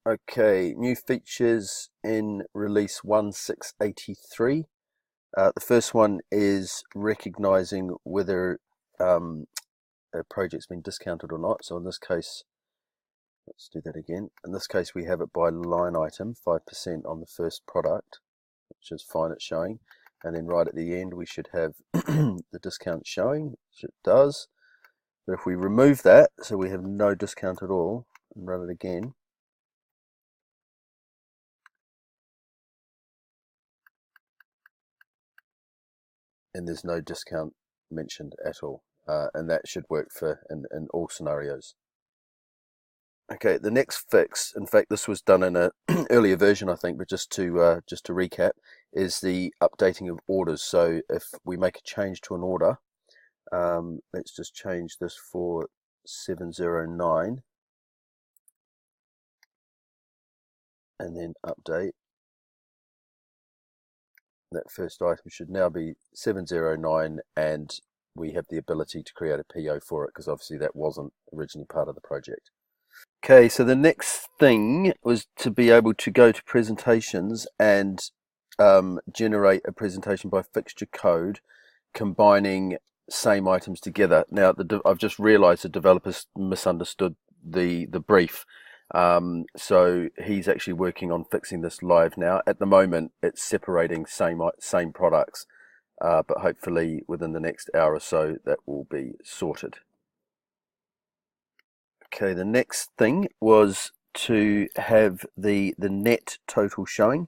Okay, new features in release 1.6.83. The first one is recognizing whether a project's been discounted or not. So in this case, let's do that again. In this case, we have it by line item, 5% on the first product, which is fine, it's showing. And then right at the end, we should have the discount showing, which it does. But if we remove that, so we have no discount at all, and run it again, and there's no discount mentioned at all, and that should work for in all scenarios. Okay, the next fix, in fact this was done in an earlier version I think, but just to recap, is the updating of orders. So if we make a change to an order, let's just change this for 709 and then update. That first item should now be 709, and we have the ability to create a PO for it because obviously that wasn't originally part of the project. Okay, so the next thing was to be able to go to presentations and generate a presentation by fixture code, combining same items together. Now, I've just realized the developers misunderstood the brief. So he's actually working on fixing this live now. At the moment, it's separating same products, but hopefully within the next hour or so, that will be sorted. Okay, the next thing was to have the net total showing.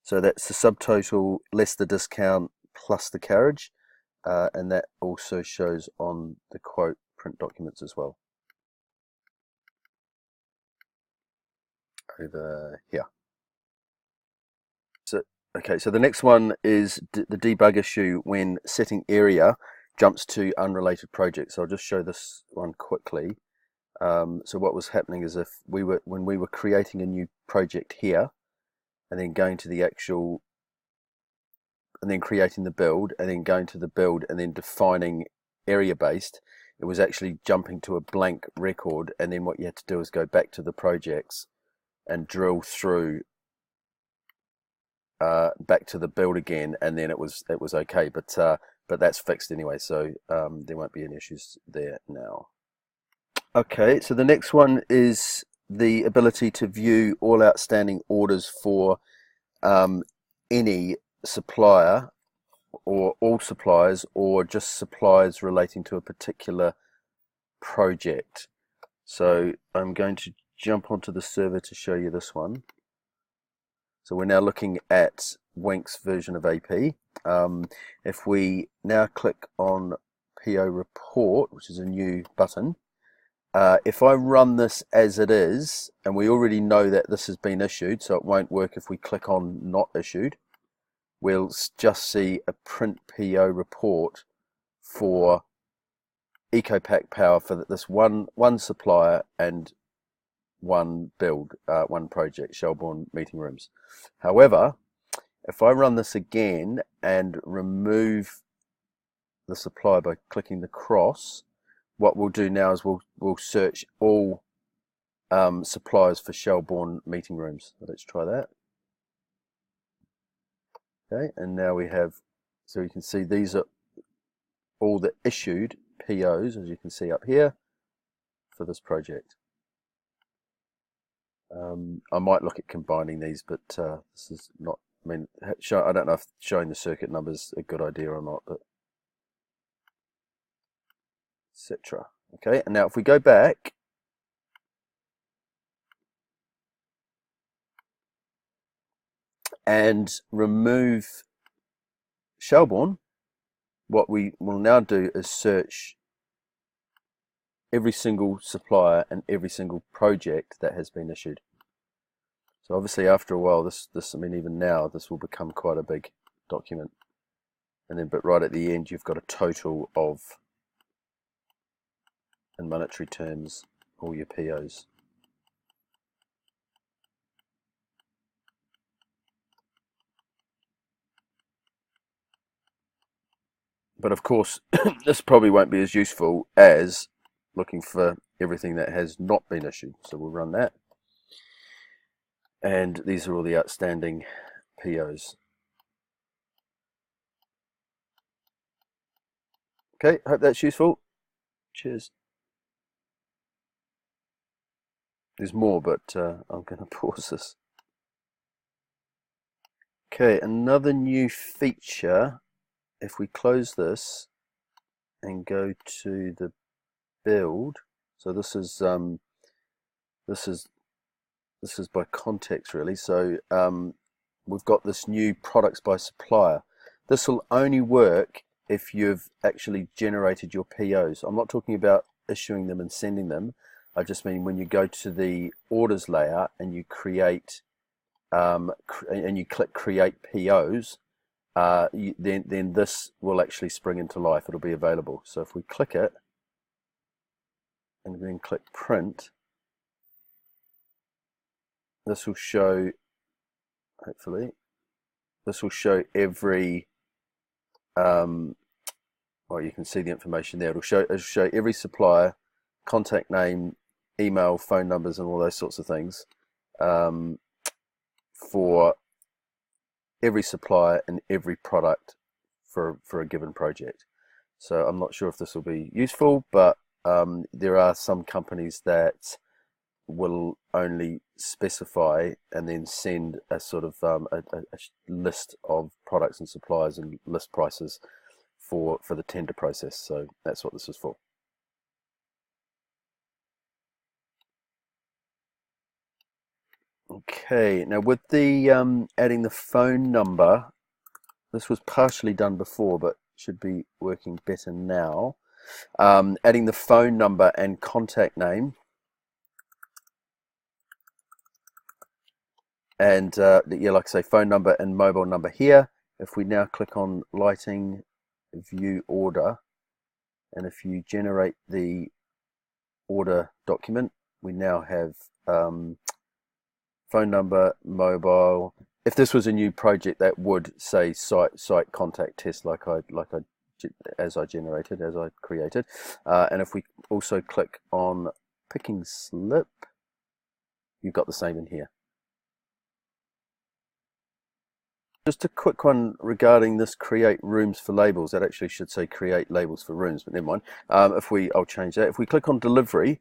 So that's the subtotal less the discount plus the carriage, and that also shows on the quote print documents as well. Over here. So okay, so the next one is the debug issue when setting area jumps to unrelated projects. So I'll just show this one quickly. So what was happening is if when we were creating a new project here, and then going to the actual, and then creating the build, and then going to the build, and then defining area based, it was actually jumping to a blank record, and then what you had to do is go back to the projects and drill through back to the build again, and then it was okay. But that's fixed anyway, so there won't be any issues there now. Okay, so the next one is the ability to view all outstanding orders for any supplier or all suppliers, or just suppliers relating to a particular project. So I'm going to jump onto the server to show you this one. So we're now looking at Wink's version of AP. If we now click on PO report, which is a new button, if I run this as it is, and we already know that this has been issued, so it won't work if we click on not issued, we'll just see a print PO report for EcoPack Power for this one supplier and one build, one project, Shelbourne Meeting Rooms. However, if I run this again and remove the supplier by clicking the cross, what we'll do now is we'll search all suppliers for Shelbourne Meeting Rooms. Let's try that. Okay, and now we have, so you can see these are all the issued POs, as you can see up here, for this project. I might look at combining these, but this is not, I mean, I don't know if showing the circuit numbers is a good idea or not, but etc. Okay, and now if we go back and remove Shelbourne, what we will now do is search every single supplier and every single project that has been issued. So obviously after a while, this I mean, even now, this will become quite a big document. And then, but right at the end, you've got a total of, in monetary terms, all your POs. But of course, this probably won't be as useful as looking for everything that has not been issued. So we'll run that. And these are all the outstanding POs. Okay, hope that's useful. Cheers. There's more, but I'm going to pause this. Okay, another new feature. If we close this and go to the build, so this is by context really. So we've got this new products by supplier. This will only work if you've actually generated your POs. I'm not talking about issuing them and sending them. I just mean when you go to the orders layer and you create and you click create POs, then this will actually spring into life. It'll be available. So if we click it and then click print, this will show, hopefully, this will show every, well, you can see the information there. It'll show every supplier, contact name, email, phone numbers, and all those sorts of things for every supplier and every product for a given project. So I'm not sure if this will be useful, but there are some companies that will only specify and then send a sort of a list of products and suppliers and list prices for the tender process. So that's what this is for. Okay, now with the adding the phone number, this was partially done before, but should be working better now. Adding the phone number and contact name, and yeah, like I say, phone number and mobile number here. If we now click on lighting, view order, and if you generate the order document, we now have phone number, mobile. If this was a new project, that would say site contact test, as I created. And if we also click on picking slip, you've got the same in here. Just a quick one regarding this create rooms for labels. That actually should say create labels for rooms, but never mind. I'll change that. If we click on delivery,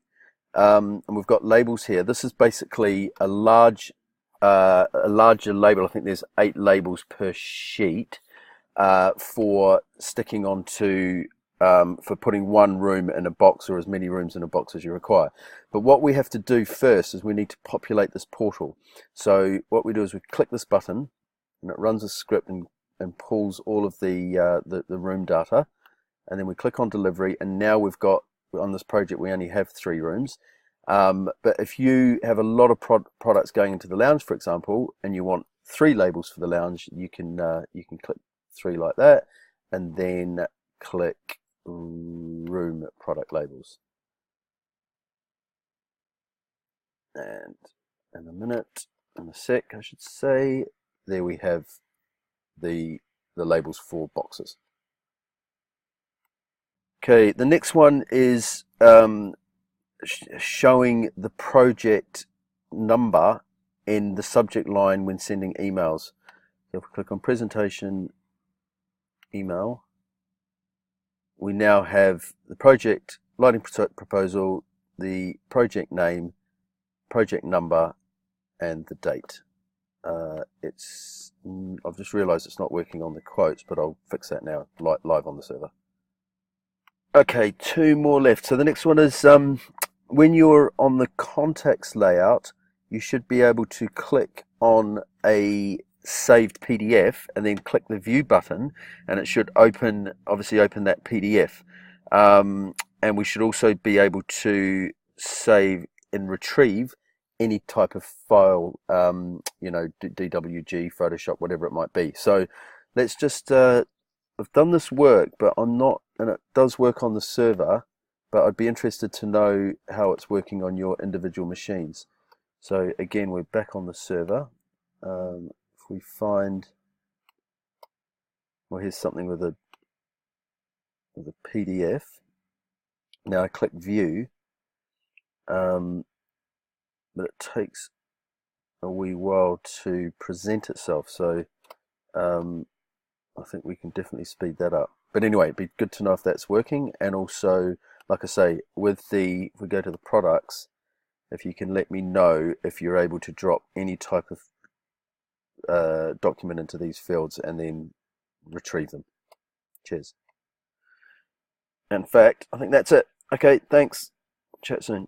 and we've got labels here, this is basically a larger label. I think there's 8 labels per sheet for sticking onto for putting one room in a box or as many rooms in a box as you require. But what we have to do first is we need to populate this portal. So what we do is we click this button and it runs a script and pulls all of the room data, and then we click on delivery, and now we've got, on this project we only have 3 rooms. But if you have a lot of products going into the lounge, for example, and you want 3 labels for the lounge, you can click 3 like that, and then click room product labels. And in a sec, I should say, there we have the labels for boxes. Okay, the next one is showing the project number in the subject line when sending emails. So if we click on presentation email, we now have the project lighting proposal, the project name, project number, and the date. I've just realized it's not working on the quotes, but I'll fix that now live on the server. Okay, 2 more left. So the next one is when you're on the contacts layout, you should be able to click on a saved PDF and then click the view button, and it should obviously open that PDF. And we should also be able to save and retrieve any type of file, DWG, Photoshop, whatever it might be. So let's just, I've done this work, but I'm not, and it does work on the server, but I'd be interested to know how it's working on your individual machines. So again, we're back on the server. If we find, well, here's something with a PDF. Now I click view, but it takes a wee while to present itself. So I think we can definitely speed that up. But anyway, it'd be good to know if that's working. And also, like I say, if we go to the products, if you can let me know if you're able to drop any type of document into these fields and then retrieve them. Cheers. In fact, I think that's it. Okay, thanks. Chat soon.